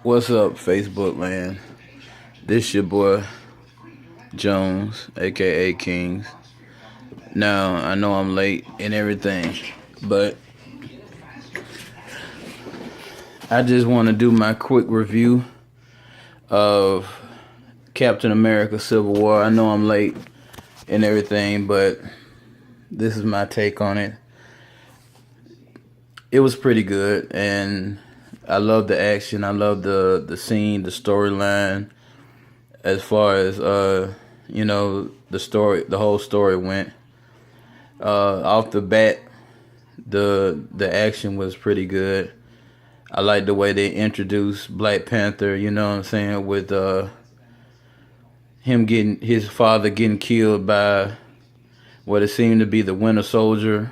What's up, Facebook land? This your boy Jones, aka Kings. Now I know I'm late and everything, but I just want to do my quick review of Captain America: Civil War. I know I'm late and everything, but this is my take on it. It was pretty good, and I love the action. I love the scene, the storyline. As far as the story, the whole story went. Off the bat, the action was pretty good. I like the way they introduced Black Panther. You know what I'm saying, with his father getting killed by what it seemed to be the Winter Soldier.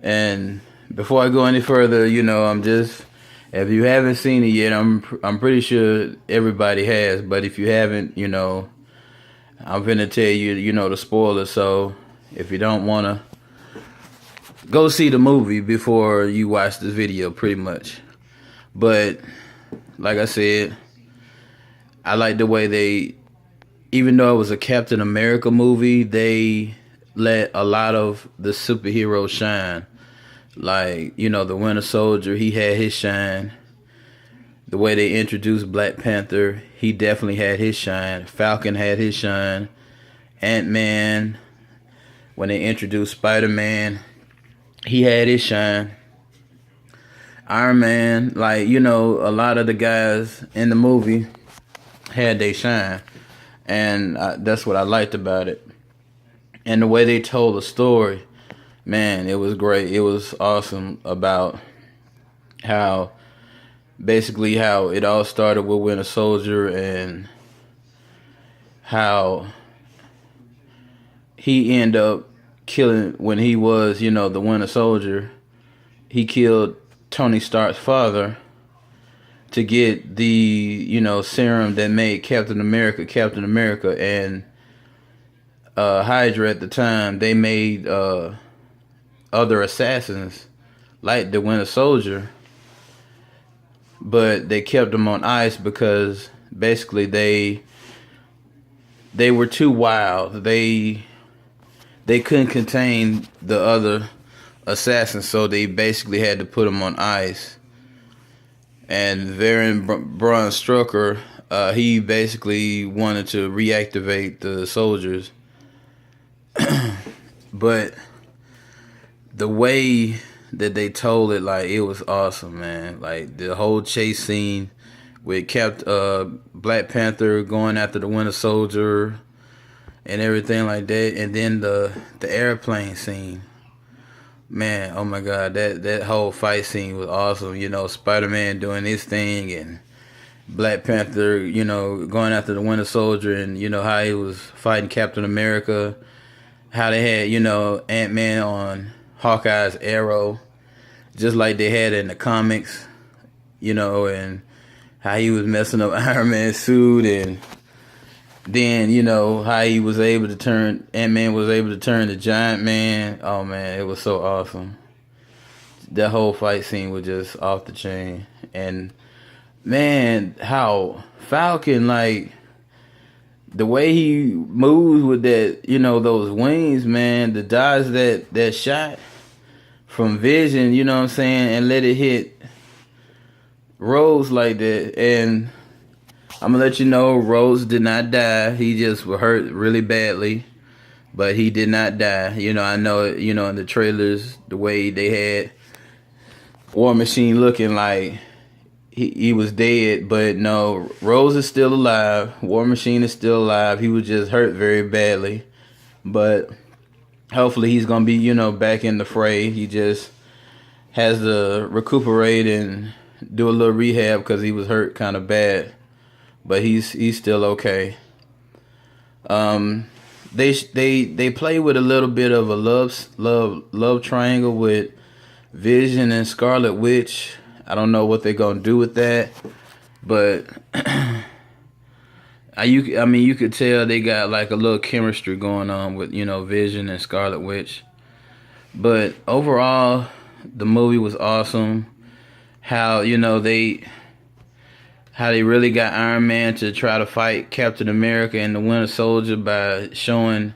And before I go any further, if you haven't seen it yet, I'm pretty sure everybody has. But if you haven't, I'm finna tell you, the spoilers. So if you don't wanna, go see the movie before you watch this video, pretty much. But like I said, I like the way even though it was a Captain America movie, they let a lot of the superheroes shine. Like, the Winter Soldier, he had his shine. The way they introduced Black Panther, he definitely had his shine. Falcon had his shine. Ant-Man, when they introduced Spider-Man, he had his shine. Iron Man, a lot of the guys in the movie had their shine. And that's what I liked about it. And the way they told the story, man, it was great. It was awesome about how it all started with Winter Soldier, and how he ended up killing, when he was, the Winter Soldier, he killed Tony Stark's father to get the, serum that made Captain America, and Hydra at the time, they made other assassins like the Winter Soldier, but they kept them on ice because basically they were too wild. They couldn't contain the other assassins, so they basically had to put them on ice. And Baron Braun Strucker, he basically wanted to reactivate the soldiers, but the way that they told it, it was awesome, man. Like, the whole chase scene with Black Panther going after the Winter Soldier and everything like that, and then the airplane scene. Man, oh my God, that whole fight scene was awesome. Spider-Man doing his thing, and Black Panther, going after the Winter Soldier, and how he was fighting Captain America, how they had, Ant-Man on Hawkeye's arrow, just like they had in the comics, and how he was messing up Iron Man's suit, and then, how he was able to Ant-Man was able to turn the Giant Man. Oh man, it was so awesome. That whole fight scene was just off the chain. And man, how Falcon, the way he moves with that, those wings, man, to dodge that shot from Vision, you know what I'm saying, and let it hit Rose like that. And I'm gonna let you know, Rose did not die. He just was hurt really badly, but he did not die. I know, in the trailers, the way they had War Machine looking like he was dead, but no, Rose is still alive. War Machine is still alive. He was just hurt very badly, but hopefully he's gonna be, back in the fray. He just has to recuperate and do a little rehab because he was hurt kind of bad. But he's still okay. They play with a little bit of a love triangle with Vision and Scarlet Witch. I don't know what they're gonna do with that, but you could tell they got like a little chemistry going on with Vision and Scarlet Witch. But overall, the movie was awesome. How they how they really got Iron Man to try to fight Captain America and the Winter Soldier by showing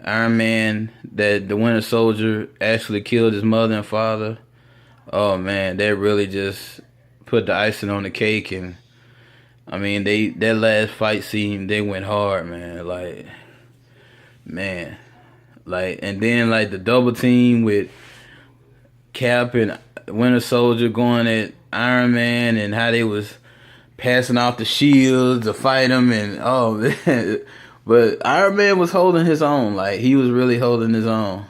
Iron Man that the Winter Soldier actually killed his mother and father. Oh man, that really just put the icing on the cake. And I mean, that last fight scene, they went hard, man. And then like the double team with Cap and Winter Soldier going at Iron Man, and how they was passing off the shields to fight him, and oh man. But Iron Man was holding his own. Like, he was really holding his own.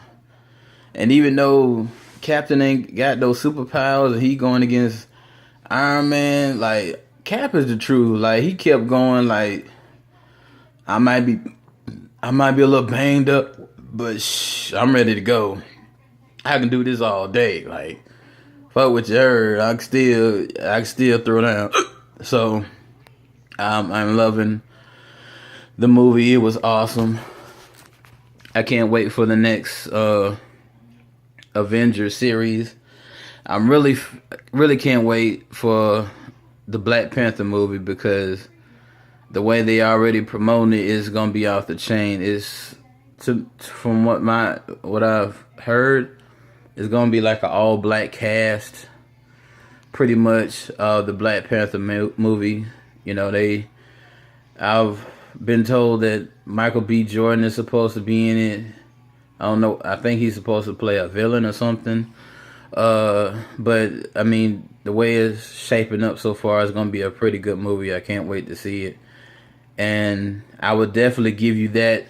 And even though Captain ain't got those superpowers and he going against Iron Man, like, Cap is the truth. Like, he kept going. Like, I might be a little banged up, but I'm ready to go. I can do this all day. Like, fuck what you heard. I can still throw down. So I'm loving the movie. It was awesome. I can't wait for the next Avengers series. I'm really can't wait for the Black Panther movie, because the way they already promoting it is gonna be off the chain. From what I've heard, it's gonna be like an all black cast, pretty much. The Black Panther movie. You know, I've been told that Michael B. Jordan is supposed to be in it. I don't know. I think he's supposed to play a villain or something. But I mean, the way it's shaping up so far is gonna be a pretty good movie. I can't wait to see it, and I would definitely give you that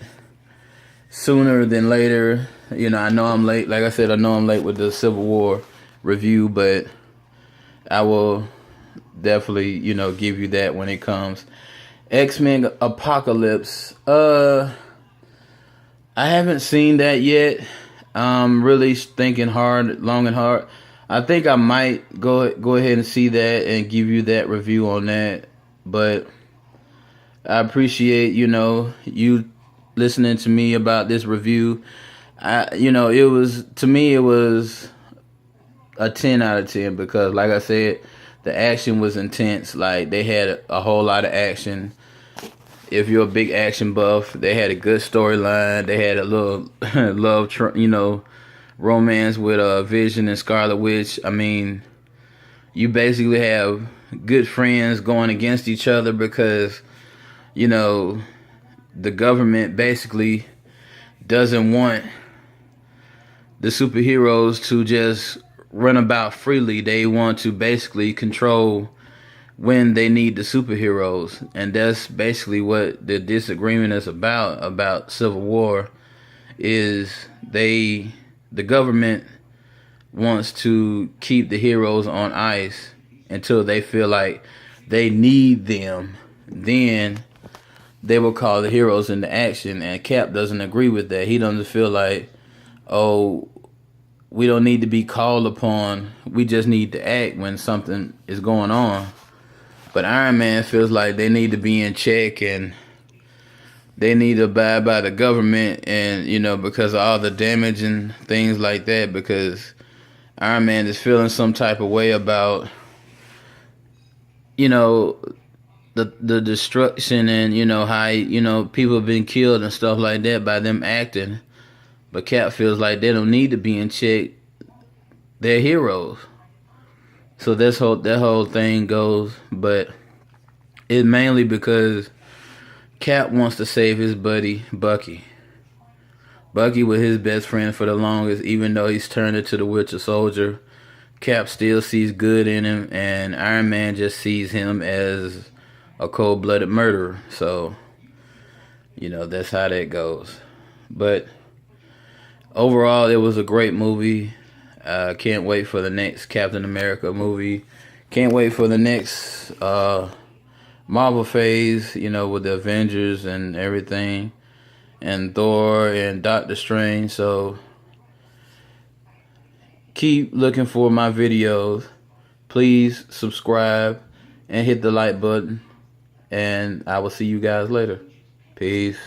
sooner than later. You know, I know I'm late. Like I said, I know I'm late with the Civil War review, but I will definitely, you know, give you that when it comes. X-Men Apocalypse. I haven't seen that yet. I'm really thinking long and hard. I think I might go ahead and see that and give you that review on that. But I appreciate, you know, you listening to me about this review. It was a 10 out of 10, because like I said, the action was intense. Like, they had a whole lot of action. If you're a big action buff, they had a good storyline. They had a little romance with Vision and Scarlet Witch. I mean, you basically have good friends going against each other because, you know, the government basically doesn't want the superheroes to just run about freely. They want to basically control when they need the superheroes, and that's basically what the disagreement is about Civil War. Is the government wants to keep the heroes on ice until they feel like they need them. Then they will call the heroes into action, and Cap doesn't agree with that. He doesn't feel like, oh, we don't need to be called upon. We just need to act when something is going on. But Iron Man feels like they need to be in check, and they need to abide by the government, and, you know, because of all the damage and things like that, because Iron Man is feeling some type of way about, you know, the destruction, and, you know, how, you know, people have been killed and stuff like that by them acting. But Cap feels like they don't need to be in check. They're heroes. So that whole thing goes, but it's mainly because Cap wants to save his buddy Bucky. Bucky was his best friend for the longest, even though he's turned into the Winter Soldier. Cap still sees good in him, and Iron Man just sees him as a cold-blooded murderer. So, you know, that's how that goes. But overall, it was a great movie. Can't wait for the next Captain America movie. Can't wait for the next Marvel phase, you know, with the Avengers and everything, and Thor and Doctor Strange. So keep looking for my videos. Please subscribe and hit the like button, and I will see you guys later. Peace.